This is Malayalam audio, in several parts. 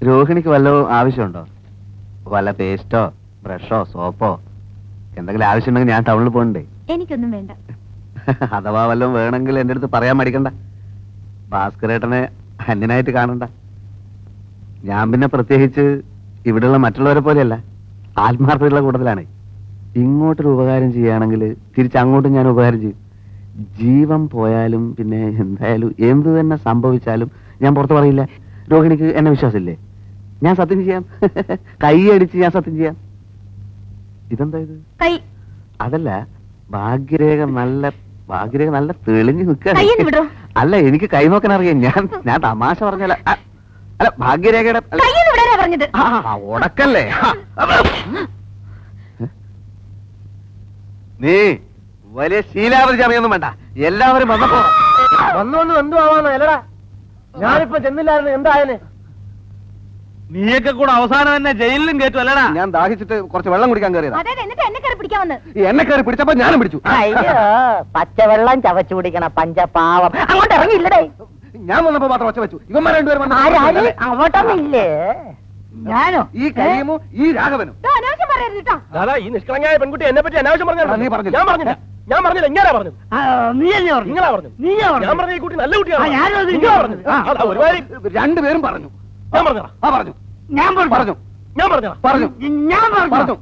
രോഹിണിക്ക് വല്ലോ ആവശ്യമുണ്ടോ? വല്ല പേസ്റ്റോ ബ്രഷോ സോപ്പോ എന്തെങ്കിലും ആവശ്യമുണ്ടെങ്കിൽ ഞാൻ ടൗണിൽ പോകണ്ടേ? എനിക്കൊന്നും വേണ്ട. അഥവാ വല്ലതും വേണമെങ്കിൽ എന്റെ അടുത്ത് പറയാൻ മടിക്കണ്ട. ഭാസ്കരേട്ടനെ അന്യനായിട്ട് കാണണ്ട. ഞാൻ പിന്നെ പ്രത്യേകിച്ച് ഇവിടെയുള്ള മറ്റുള്ളവരെ പോലെയല്ല, ആത്മാർത്ഥതയുള്ള കൂട്ടത്തിലാണ്. ഇങ്ങോട്ടൊരു ഉപകാരം ചെയ്യുകയാണെങ്കിൽ തിരിച്ചങ്ങോട്ടും ഞാൻ ഉപകാരം ചെയ്യും. ജീവൻ പോയാലും പിന്നെ എന്തായാലും എന്ത് തന്നെ സംഭവിച്ചാലും ഞാൻ പുറത്ത് പറയില്ല. രോഹിണിക്ക് എന്നെ വിശ്വാസമില്ലേ? ഞാൻ സത്യം ചെയ്യാം. കൈ അടിച്ച് ഞാൻ സത്യം ചെയ്യാം. ഇതെന്താ ഇത്? കൈ അതല്ല, ഭാഗ്യരേഖ നല്ല തെളിഞ്ഞു നിൽക്കുക. അല്ല, എനിക്ക് കൈ നോക്കാൻ അറിയാം. ഞാൻ തമാശ പറഞ്ഞല്ല. അല്ല, ഭാഗ്യരേഖയുടെ പറഞ്ഞത് ഉടക്കല്ലേ. നീ വലിയ ശീലാവധി ചമയൊന്നും വേണ്ട. എല്ലാവരും വന്നപ്പോ വന്നു എന്തു ആവാന്നോ? അല്ലടാ, ഞാനിപ്പോ ചെന്നില്ലായിരുന്നു. എന്തായാലും നീയൊക്കെ കൂടെ അവസാനം തന്നെ ജയിലിലും കേട്ടു അല്ലടാ. ഞാൻ ദാഹിച്ചിട്ട് കുറച്ച് വെള്ളം കുടിക്കാൻ കയറിയതാ. എന്നെ കയറി പിടിച്ചപ്പോ ഞാനും പിടിച്ചു. അയ്യോ, പച്ചവെള്ളം ചവച്ചു കുടിക്കണ പഞ്ചപാവം. അങ്ങോട്ട് ഇറങ്ങിയില്ലടേ. ഞാൻ വന്നപ്പോ മാത്രം ഒച്ച വെച്ചു. ഇവന്മാർ രണ്ടുപേരും അങ്ങോട്ടൊന്നില്ലേ? ഞാനോ? ഈ കരീമും ഈ രാഘവനും. ഈ നിഷ്കളങ്കയായ പെൺകുട്ടി എന്നെ പറ്റി അനാവശ്യം പറഞ്ഞു. നീ പറഞ്ഞില്ല. ഞാൻ പറഞ്ഞില്ല. ഇങ്ങനെ പറഞ്ഞു. നീയല്ലേ പറഞ്ഞു? നിങ്ങളാ പറഞ്ഞു. ഞാൻ പറഞ്ഞ ഈ കുട്ടി നല്ല കുട്ടിയാണ്. രണ്ടുപേരും പറഞ്ഞു. ഞാൻ പറഞ്ഞ പറഞ്ഞു. ഞാൻ പറഞ്ഞു. ഞാൻ പറഞ്ഞ പറഞ്ഞു. ഞാൻ പറഞ്ഞു.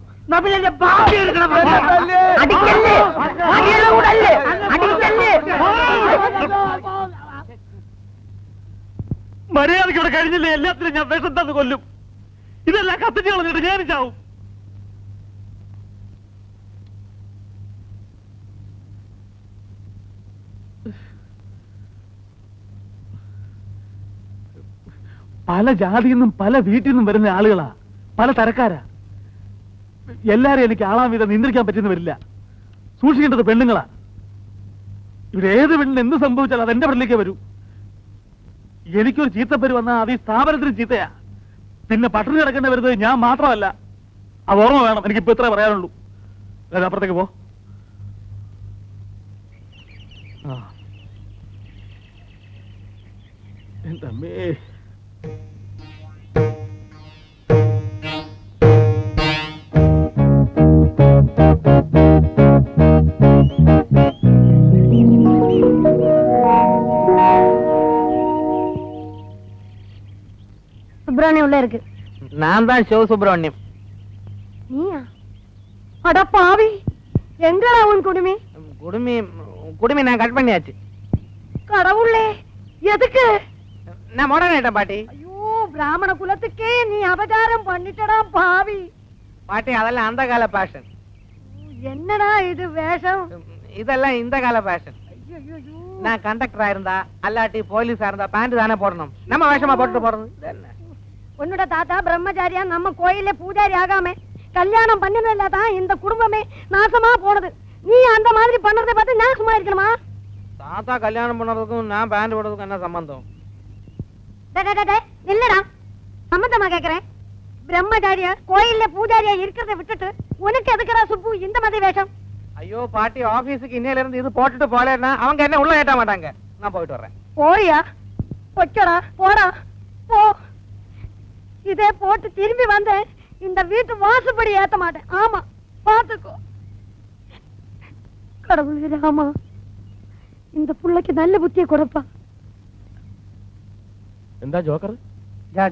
മര്യാദക്ക് ഇവിടെ കഴിഞ്ഞില്ലേ? എല്ലാത്തിനും ഞാൻ വിഷം തന്ന് കൊല്ലും. ഇതെല്ലാം കത്തിച്ച് കളഞ്ഞിട്ട് ഞാൻ ചാവും. പല ജാതിയിൽ നിന്നും പല വീട്ടിൽ നിന്നും വരുന്ന ആളുകളാ, പല തരക്കാരാ. എല്ലാരും എനിക്ക് ആളാം വിധം നിയന്ത്രിക്കാൻ പറ്റുന്ന വരില്ല. സൂക്ഷിക്കേണ്ടത് പെണ്ണുങ്ങളാ. ഇവിടെ ഏത് പെണ്ണിന് എന്ത് സംഭവിച്ചാലും അതെന്റെ പെണ്ണിലേക്ക് വരൂ. എനിക്കൊരു ചീത്തപ്പേര് വന്നാൽ അത് ഈ സ്ഥാപനത്തിന് ചീത്തയാ. പിന്നെ പട്ടിണി കിടക്കേണ്ടി വരുന്നത് ഞാൻ മാത്രമല്ല. അത് ഓർമ്മ വേണം. എനിക്കിപ്പോ ഇത്രേ പറയാനുള്ളൂ. അപ്പുറത്തേക്ക് പോ. എന്റെ അമ്മേ. சுப்பிரமணியம் உள்ள இருக்கு. நான் தான் சிவ சுப்பிரமணியம். நீயா? அட பாவி, எங்கடா உன் குடுமி? குடுமி நான் கட் பண்ணியாச்சு. கடவுளே, எதுக்கு? நான் மாடர்ன் ஆயிட்டேன் பாட்டி. ஐயோ, பிராமண குலத்துக்கே நீ அபகாரம் பண்ணிட்டடா பாவி. பாட்டி, அதெல்லாம் அந்த கால பேஷன். என்னடா இது வேஷம்? இதெல்லாம் இந்த கால பேஷன். நான் கண்டக்டரா இருந்தா அல்லாட்டி போலீஸா இருந்தா பேண்ட் தானே போடணும். நம்ம வேஷமா போட்டு போறது. உன்னோட தாத்தா பிரம்மச்சாரியா நம்ம கோயில பூஜாரி ஆகாம கல்யாணம் பண்ணதில்ல தான் இந்த குடும்பமே நாசமா போனது. நீ அந்த மாதிரி பண்றதை பார்த்து நான் சும்மா இருக்கணுமா? தாத்தா கல்யாணம் பண்ணறதுக்கும் நான் பேண்ட் போடுறதுக்கும் என்ன சம்பந்தம்? இல்லடா, சம்பந்தமா கேக்குறேன். பிரம்மச்சாரியா கோயில்ல பூஜாரியா இருக்கிறத விட்டுட்டு உனக்கு எதுக்குடா சுப்பு இந்த மாதிரி வேஷம்? ஐயோ பாட்டி, ஆபீஸுக்கு இன்னையில இருந்து இது போட்டுட்டு போலேன்னா அவங்க என்ன உள்ள ஏட்ட மாட்டாங்க. நான் போயிட்டு வரேன். போறியா? பொச்சடா, போடா போ. இதே போட்டு திரும்பி வந்து இந்த வீட்டு வாசப்படி ஏத்த மாட்டேன். ஆமா, பாத்துக்கோ. கடவுளே ராமா, இந்த புள்ளைக்கு நல்ல புத்தியை கொடுப்பா. എന്താ ജോക്കർ?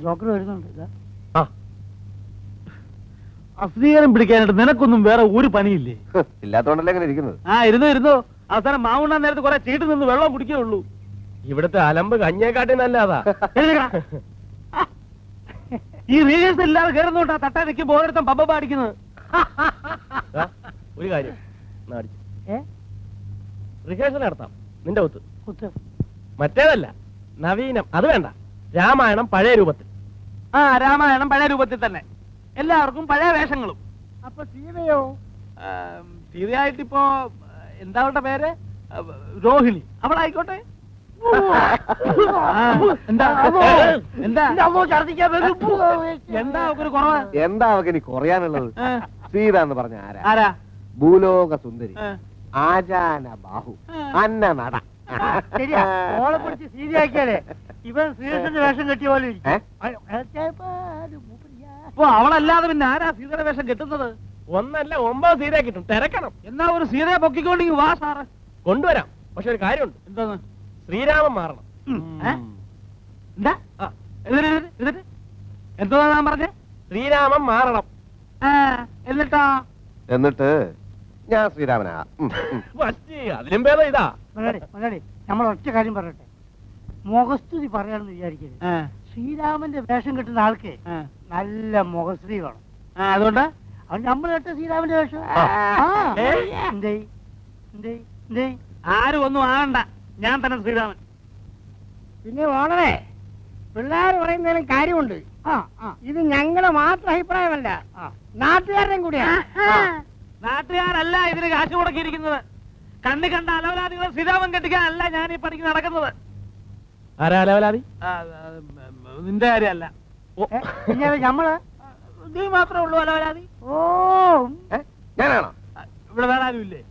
ജോക്കർ വരുന്നുണ്ട്. അസ്വീകാരം പിടിക്കാനായിട്ട് നിനക്കൊന്നും വേറെ ഒരു പണിയില്ലേ? ഇല്ലാത്തോണ്ടല്ലേ ഇങ്ങനെ ഇരിക്കുന്നത്. ഇരുന്നു അവസാനം മാവുണ്ണാൻ നേരത്ത് കുറെ ചീട്ട് നിന്ന് വെള്ളം കുടിക്കുകയുള്ളൂ. ഇവിടുത്തെ അലമ്പ് കഞ്ഞേക്കാട്ടി നല്ലതാ. ഈ റീൽസ് ഇല്ലാതെ കയറുന്നോണ്ടാ തട്ടാ നിൽക്കുമ്പോ ഓരോരുത്തം പമ്പ പാടിക്കുന്നത്. ഒരു കാര്യം, റിഹേഴ്സൽ നടത്താം. നിന്റെ കുത്ത് മറ്റേതല്ല, നവീനം. അത് വേണ്ട, രാമായണം പഴയ രൂപത്തിൽ. രാമായണം പഴയ രൂപത്തിൽ തന്നെ, എല്ലാവർക്കും പഴയ വേഷങ്ങളും. അപ്പൊ സീതയോ? സീതയായിട്ടിപ്പോ എന്താ അവളുടെ പേര്? രോഹിണി. അവളായിക്കോട്ടെ. എന്താ ഒരു കുറവ്? എന്താ അവക്ക് ഇനി കുറയാനുള്ളത്? സീത എന്ന് പറഞ്ഞ ആരാ? ഭൂലോക സുന്ദരി, ആചാന ബാഹു, അന്ന നട. ശരിയാ, ഓളെ പിടിച്ച് സീതയാക്കിയാലേ ഇവൻ ശ്രീകൃഷ്ണന്റെ വേഷം കെട്ടിയ പോലെ ഏ? അപ്പൊ അവളല്ലാതെ പിന്നെ ആരാ സീതയുടെ വേഷം കെട്ടുന്നത്? ഒന്നല്ല 9 സീതയെ കിട്ടും, തിരക്കണം. എന്നാ ഒരു സീതയെ പൊക്കിക്കൊണ്ടെങ്കിൽ വാ സാറ്. കൊണ്ടുവരാം. പക്ഷെ ഒരു കാര്യമുണ്ട്, എന്താന്ന്? ശ്രീരാമൻ മാറണം. ഏ? എന്താ? എന്നിട്ട് എന്താ ഞാൻ പറഞ്ഞേ? ശ്രീരാമൻ മാറണം. എന്നിട്ടാ? എന്നിട്ട് ഞാൻ ശ്രീരാമനാ. പറ്റി, അതിലും ഭേദം ഇതാ. നമ്മൾ ഒറ്റ കാര്യം പറയട്ടെ, മുഖസ്തുതി പറയാണെന്ന് വിചാരിക്കരുത്. ശ്രീരാമന്റെ വേഷം കെട്ടുന്ന ആൾക്ക് നല്ല മുഖസ്തുതി വേണം. അതുകൊണ്ട് അത് നമ്മൾ കേട്ട ശ്രീരാമന്റെ വേഷം. എന്തേ എന്തേ എന്തേ? ആരും ഒന്നും ആകണ്ട, ഞാൻ തന്നെ ശ്രീരാമൻ. പിന്നെ വളരെ പിള്ളേർ പറയുന്നതിലും കാര്യമുണ്ട്. ഇത് ഞങ്ങളുടെ മാത്രം അഭിപ്രായമല്ല, നാട്ടുകാരുടെയും കൂടിയാണ്. നാട്ടുകാരല്ല ഇതിന് കാശ് മുടക്കിയിരിക്കുന്നത്. കണ്ണി കണ്ട അലവലാദികളെ ശ്രീരാമൻ കെട്ടിക്കാനല്ല ഞാൻ ഈ പണിക്ക് നടക്കുന്നത്. ആരാ അലവലാതി? നിന്റെ കാര്യമല്ല. പിന്നെ നമ്മള് നീ മാത്രമേ ഉള്ളൂ അലവലാതി. ഓ ഞാനാണോ? ഇവിടെ വേറെ ആരും ഇല്ലേ?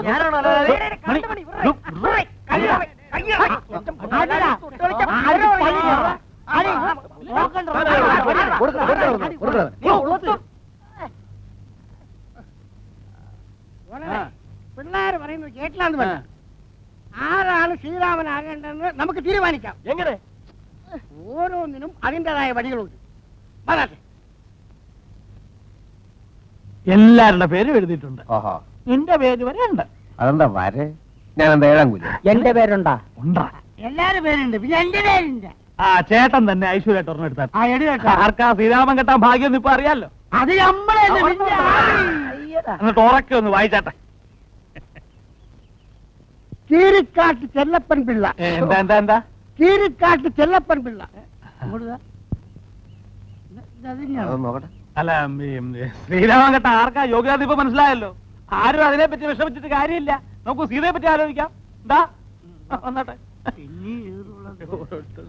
ഞാനാണോ പിള്ളേര് പറയുന്നത് കേട്ടില്ലാന്ന് പറഞ്ഞു. ആരാണ് ശ്രീരാമനാകേണ്ടതെന്ന് നമുക്ക് തീരുമാനിക്കാം. എങ്ങനെ? ഓരോന്നിനും അതിൻ്റെതായ വഴികളുണ്ട്. വരാട്ടെ. എല്ലാവരുടെ പേരും എഴുതിയിട്ടുണ്ട്. ഓഹോ, നിന്റെ പേര് വരെ ഉണ്ട്. അതെന്താ വരെ? ഞാൻ എന്താ 7-ാം കൂലി? എന്റെ പേരുണ്ടാ? ഉണ്ടാ. എല്ലാരും പേരുണ്ട്, പിന്നെ എന്റെ പേരുണ്ട്. ചേട്ടൻ തന്നെ ഐശ്വര്യായിട്ട് ഒരെണ്ണം എടുത്താൽ. ആ എടി കേട്ടോ, ആർക്കാ ശ്രീരാമൻ കെട്ടാൻ ഭാഗ്യം ഇപ്പൊ അറിയാലോ. അത് നമ്മളെ എന്നിട്ട് ഉറക്കെ ഒന്ന് വായിച്ചാട്ടെ. കീരിക്കാട്ട് ചെല്ലപ്പൻ പിള്ള. എന്താ എന്താ എന്താ? കീരിക്കാട്ട് ചെല്ലപ്പൻ പിള്ള. അതൊന്ന് നോക്കട്ടെ. അല്ല, ശ്രീരാമൻ കെട്ടാൻ ആർക്കാ യോഗ്യത ഇപ്പൊ മനസ്സിലായല്ലോ. ആരും അതിനെ പറ്റി വിഷമിച്ചിട്ട് കാര്യമില്ല. നമുക്ക് സീതയെ പറ്റി ആലോചിക്കാം. എന്താ വന്നാട്ടെ.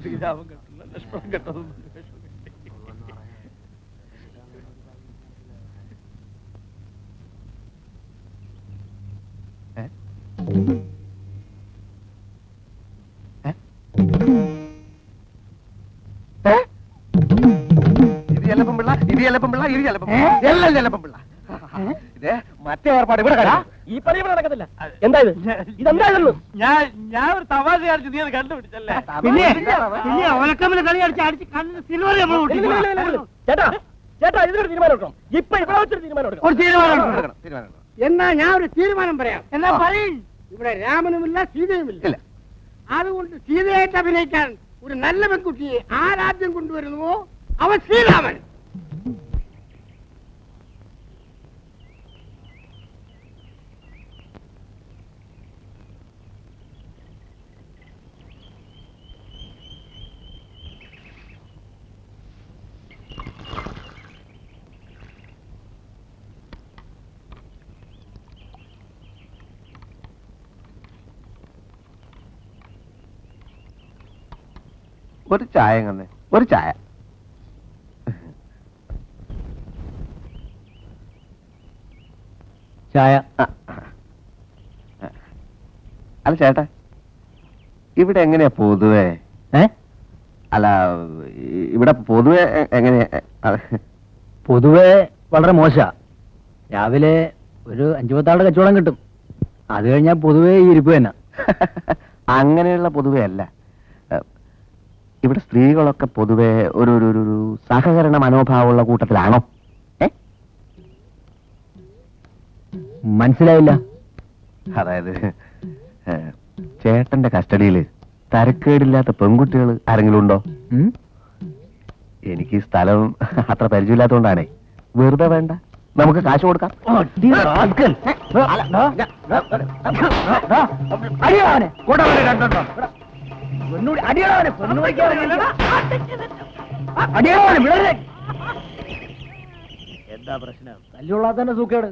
ശ്രീരാമൻ കെട്ടില്ല, ലക്ഷ്മണൻ കെട്ടതൊന്നും. ഇത് ചെല്ലപ്പൻ പിള്ള, ഇത് ചെല്ലപ്പൻ പിള്ള, ഇത് ചെല്ലപ്പൻ പിള്ള, എല്ലാം ചെല്ലപ്പൻ പിള്ള. ഇത് മറ്റേ ഏർപ്പാട് ഇവിടെ കാണിച്ചു. ഈ പണി ഇവിടെ നടക്കത്തില്ല. എന്താ ഇത്? ഇതെന്താ ഇതെന്ന്? ഞാൻ ഒരു തമാശ കാണിച്ചു, നീ അത് കണ്ടുപിടിച്ചല്ലേ? പിന്നെ ഓലക്കമ്മിൽ കളി അടിച്ച് കണ്ണിന് സിൽവർ നമ്മൾ ചേട്ടാ ചേട്ടാ, ഇതിനൊരു തീരുമാനം എടുക്കണം. ഇപ്പൊ ഇവിടെ വെച്ചൊരു തീരുമാനം എടുക്കണം. ഒരു തീരുമാനം തീരുമാനം. എന്നാ ഞാൻ ഒരു തീരുമാനം പറയാം. എന്നാ പറയും. ഇവിടെ രാമനുമില്ല സീതയുമില്ല. ഇല്ല. അതുകൊണ്ട് സീതയായിട്ട് അഭിനയിക്കാൻ ഒരു നല്ല പെൺകുട്ടിയെ ആരാദ്യം കൊണ്ടുവരുന്നുവോ അവൻ ശ്രീരാമൻ. ഒരു ചായ കണ്ണേ, ഒരു ചായ. ചായ. അല്ല ചേട്ടാ, ഇവിടെ എങ്ങനെയാ പൊതുവെ? അല്ല, ഇവിടെ പൊതുവെ എങ്ങനെയാ? പൊതുവെ വളരെ മോശ. രാവിലെ ഒരു 5-10 ആളുടെ കച്ചവടം കിട്ടും. അത് കഴിഞ്ഞാൽ പൊതുവെ ഈ ഇരിപ്പ് തന്നെ. അങ്ങനെയുള്ള പൊതുവെ അല്ല. ഇവിടെ സ്ത്രീകളൊക്കെ പൊതുവെ ഒരു ഒരു ഒരു സഹകരണ മനോഭാവമുള്ള കൂട്ടത്തിലാണോ? മനസ്സിലായില്ല. അതായത് ചേട്ടന്റെ കസ്റ്റഡിയിൽ തരക്കേടില്ലാത്ത പെൺകുട്ടികൾ ആരെങ്കിലും ഉണ്ടോ? എനിക്ക് ഈ സ്ഥലം അത്ര പരിചയമില്ലാത്തതുകൊണ്ടാണേ. വെറുതെ വേണ്ട, നമുക്ക് കാശ് കൊടുക്കാം. എന്താ പ്രശ്നം? തല്ലുള്ള തന്നെ സൂക്കേട്.